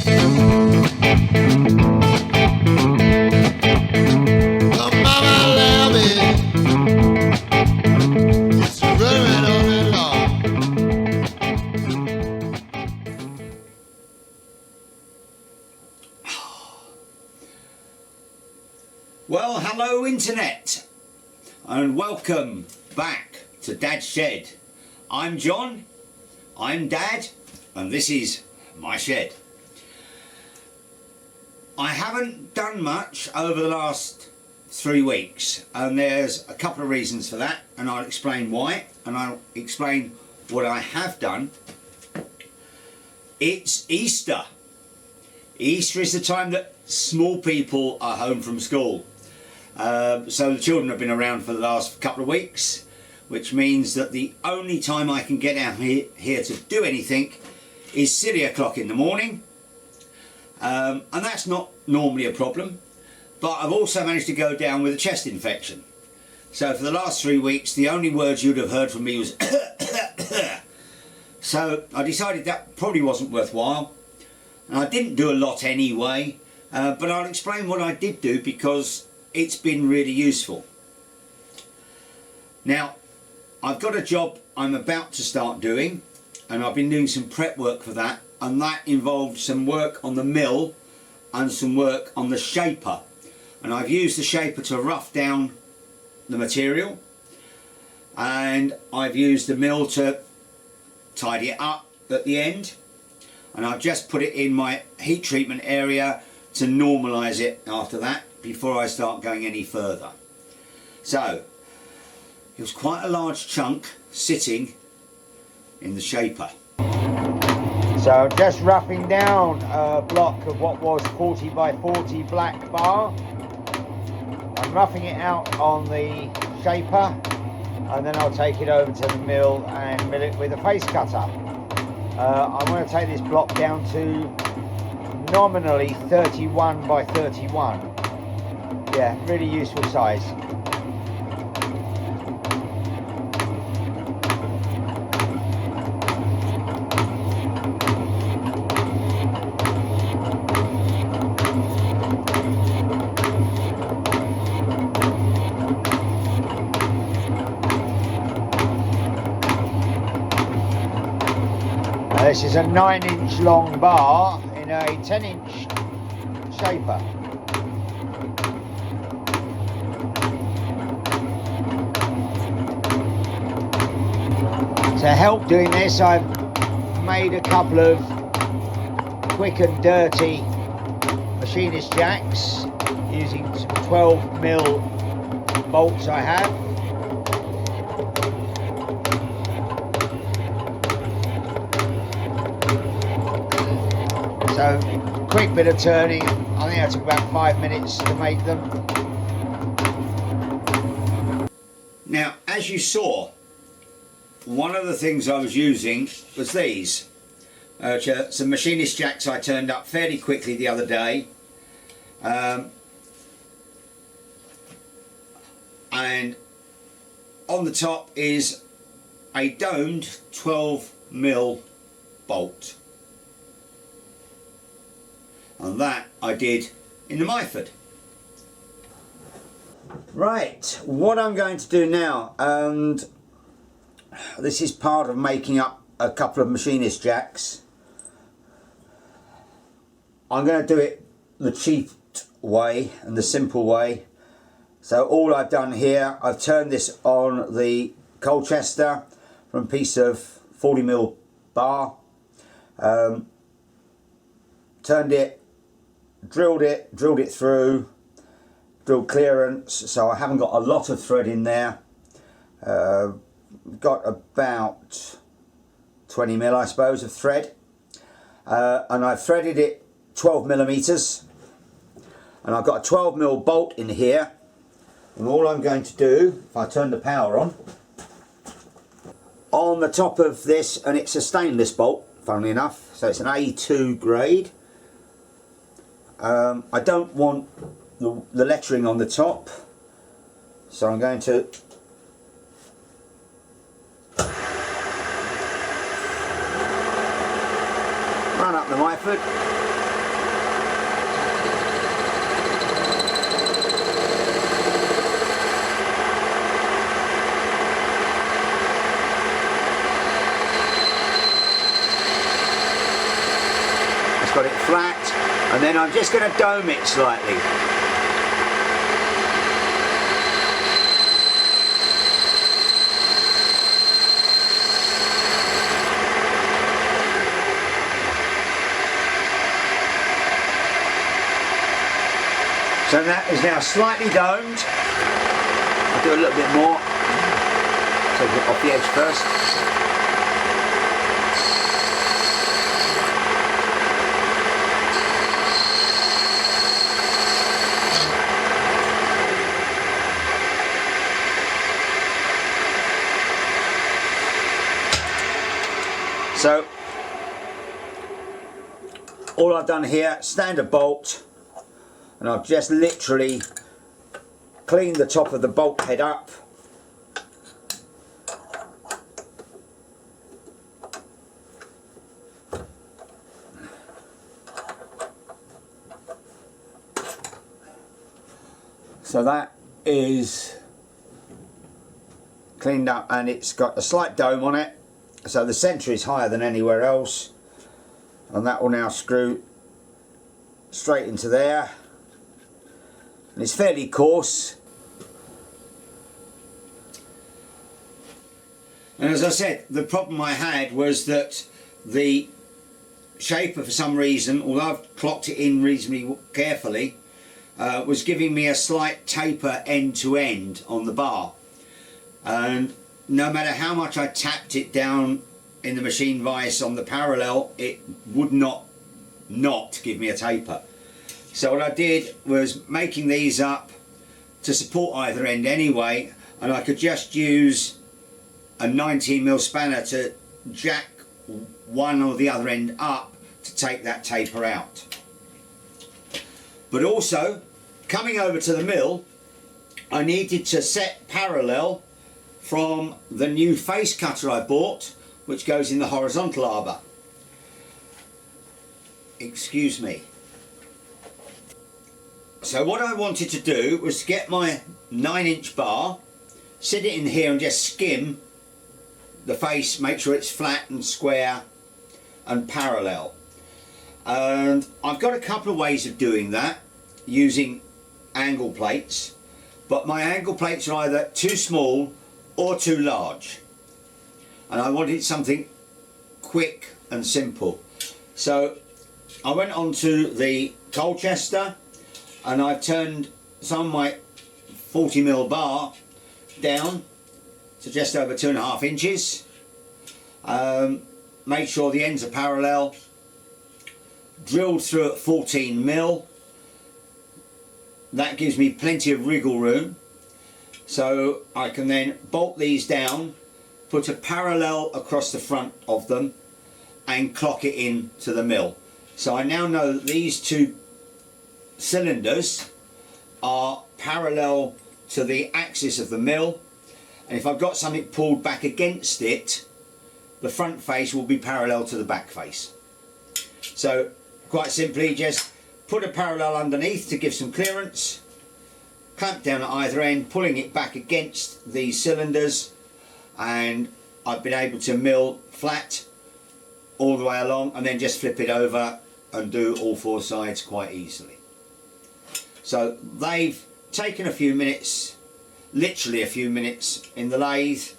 Well, hello internet, and welcome back to Dad's Shed. I'm John, I'm Dad, and this is my shed. I haven't done much over the last 3 weeks, and there's a couple of reasons for that, and I'll explain why, and I'll explain what I have done. It's Easter. Easter is the time that small people are home from school. So the children have been around for the last couple of weeks, which means that the only time I can get out here to do anything is silly o'clock in the morning, and that's not normally a problem, but I've also managed to go down with a chest infection. So for the last 3 weeks the only words you'd have heard from me was so I decided that probably wasn't worthwhile, and I didn't do a lot anyway, but I'll explain what I did do because it's been really useful. Now, I've got a job I'm about to start doing, and I've been doing some prep work for that, and that involved some work on the mill and some work on the shaper. And I've used the shaper to rough down the material, and I've used the mill to tidy it up at the end, and I've just put it in my heat treatment area to normalise it after that, before I start going any further. So it was quite a large chunk sitting in the shaper. So just roughing down a block of what was 40 by 40 black bar. I'm roughing it out on the shaper, and then I'll take it over to the mill and mill it with a face cutter. I'm going to take this block down to nominally 31 by 31. Yeah, really useful size. This is a 9-inch long bar in a 10-inch shaper. To help doing this, I've made a couple of quick and dirty machinist jacks using some 12mm bolts I have. So, quick bit of turning. I think that took about 5 minutes to make them. Now, as you saw, one of the things I was using was these, some machinist jacks I turned up fairly quickly the other day, and on the top is a domed 12mm bolt, and that I did in the Myford. Right, what I'm going to do now, and this is part of making up a couple of machinist jacks. I'm going to do it the cheap way and the simple way. So all I've done here, I've turned this on the Colchester from a piece of 40mm bar, turned it, drilled it through, drilled clearance, so I haven't got a lot of thread in there. Got about 20mm, I suppose, of thread, and I've threaded it 12mm, and I've got a 12mm bolt in here, and all I'm going to do, if I turn the power on the top of this, and it's a stainless bolt, funnily enough, so it's an A2 grade. I don't want the lettering on the top, so I'm going to run up the Myford. got it flat, and then I'm just going to dome it slightly. So that is now slightly domed. I'll do a little bit more. Take it off the edge first. So all I've done here, standard bolt, and I've just literally cleaned the top of the bolt head up. So that is cleaned up, and it's got a slight dome on it, so the centre is higher than anywhere else, and that will now screw straight into there. And it's fairly coarse. And as I said, the problem I had was that the shaper, for some reason, although I've clocked it in reasonably carefully, was giving me a slight taper end to end on the bar. And no matter how much I tapped it down in the machine vise on the parallel, it would not give me a taper. So what I did was making these up to support either end anyway, and I could just use a 19mm spanner to jack one or the other end up to take that taper out. But also, coming over to the mill, I needed to set parallel from the new face cutter I bought, which goes in the horizontal arbor. Excuse me. So what I wanted to do was to get my 9-inch bar, sit it in here and just skim the face, make sure it's flat and square and parallel. And I've got a couple of ways of doing that using angle plates, but my angle plates are either too small or too large, and I wanted something quick and simple. So I went on to the Colchester, and I've turned some of my 40mm bar down to just over 2.5 inches. Made sure the ends are parallel, drilled through at 14mm. That gives me plenty of wriggle room, so I can then bolt these down, put a parallel across the front of them, and clock it in to the mill. So I now know that these two cylinders are parallel to the axis of the mill, and if I've got something pulled back against it, the front face will be parallel to the back face. So quite simply, just put a parallel underneath to give some clearance, clamp down at either end, pulling it back against these cylinders, and I've been able to mill flat all the way along, and then just flip it over and do all 4 sides quite easily. So they've taken a few minutes, literally a few minutes in the lathe.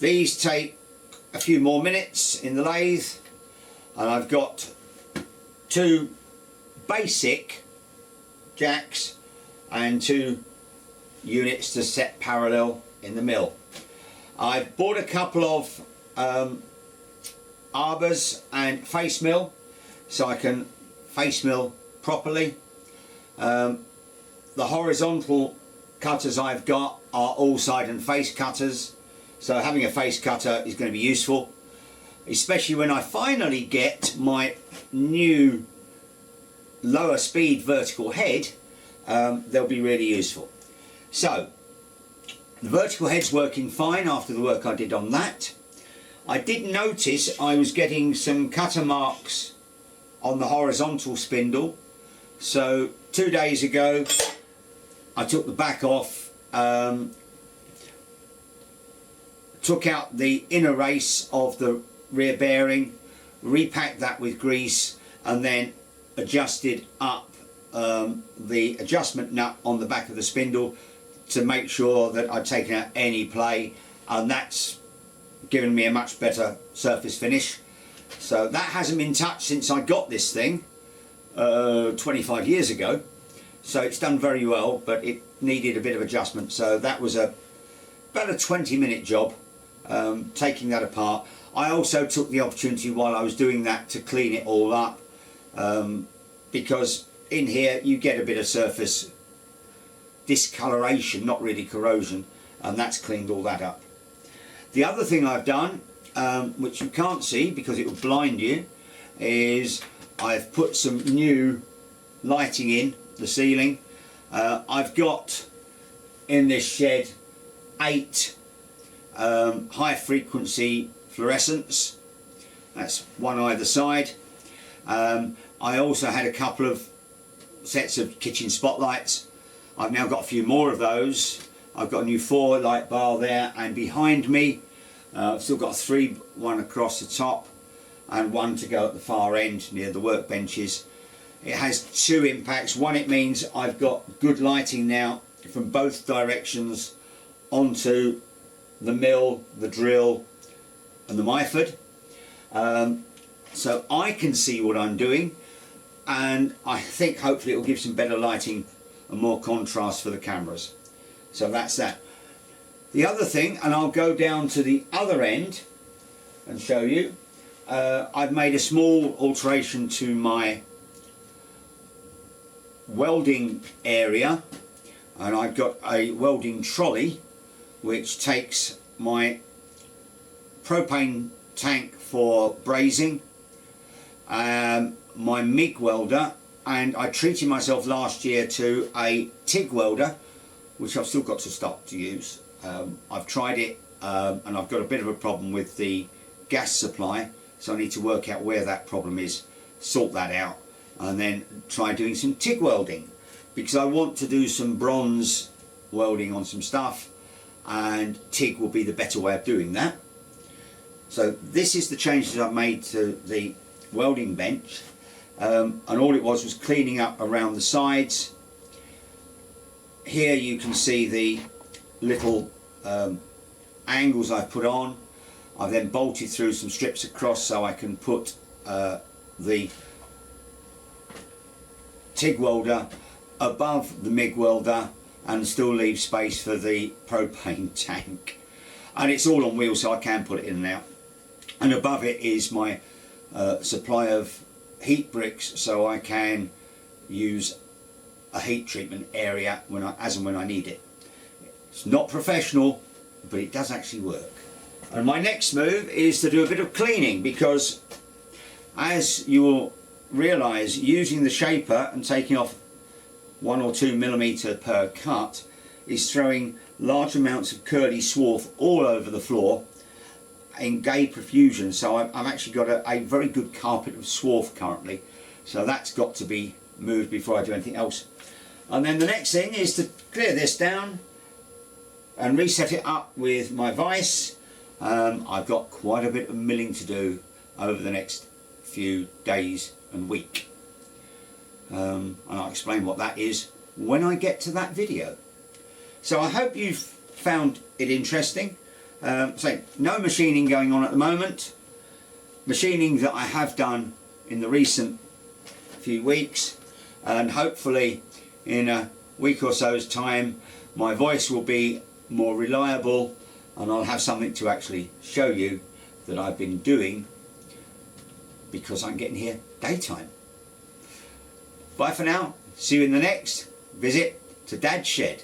These take a few more minutes in the lathe, and I've got 2 basic jacks and 2 units to set parallel in the mill. I've bought a couple of arbors and face mill, so I can face mill properly. The horizontal cutters I've got are all side and face cutters, so having a face cutter is going to be useful, especially when I finally get my new lower speed vertical head. They'll be really useful. So the vertical head's working fine after the work I did on that. I did notice I was getting some cutter marks on the horizontal spindle, so 2 days ago I took the back off, took out the inner race of the rear bearing, repacked that with grease, and then adjusted up the adjustment nut on the back of the spindle to make sure that I'd taken out any play, and that's given me a much better surface finish. So that hasn't been touched since I got this thing 25 years ago, so it's done very well, but it needed a bit of adjustment. So that was about a 20-minute job, taking that apart. I also took the opportunity while I was doing that to clean it all up, because in here you get a bit of surface discoloration, not really corrosion, and that's cleaned all that up. The other thing I've done, which you can't see because it will blind you, is I've put some new lighting in the ceiling. I've got in this shed 8 high frequency fluorescents. That's one either side. I also had a couple of sets of kitchen spotlights. I've now got a few more of those. I've got a new 4 light bar there, and behind me I've still got 3, one across the top and one to go at the far end near the workbenches. It has 2 impacts. One, it means I've got good lighting now from both directions onto the mill, the drill and the Myford, so I can see what I'm doing, and I think hopefully it will give some better lighting and more contrast for the cameras. So that's that. The other thing, and I'll go down to the other end and show you, I've made a small alteration to my welding area, and I've got a welding trolley which takes my propane tank for brazing, my MIG welder, and I treated myself last year to a TIG welder, which I've still got to start to use. I've tried it, and I've got a bit of a problem with the gas supply, so I need to work out where that problem is, sort that out, and then try doing some TIG welding, because I want to do some bronze welding on some stuff, and TIG will be the better way of doing that. So this is the changes I've made to the welding bench, and all it was cleaning up around the sides. Here you can see the little angles I've put on. I've then bolted through some strips across so I can put the TIG welder above the MIG welder and still leave space for the propane tank. And it's all on wheels, so I can put it in and out. And above it is my supply of heat bricks, so I can use a heat treatment area as and when I need it. It's not professional, but it does actually work. And my next move is to do a bit of cleaning, because as you will realise, using the shaper and taking off 1 or 2 millimetre per cut is throwing large amounts of curly swarf all over the floor in gay profusion. So I've actually got a very good carpet of swarf currently, so that's got to be moved before I do anything else. And then the next thing is to clear this down and reset it up with my vise. I've got quite a bit of milling to do over the next few days and week, and I'll explain what that is when I get to that video. So I hope you've found it interesting. So no machining going on at the moment. Machining that I have done in the recent few weeks, and hopefully in a week or so's time my voice will be more reliable and I'll have something to actually show you that I've been doing, because I'm getting here daytime. Bye for now. See you in the next visit to Dad's shed.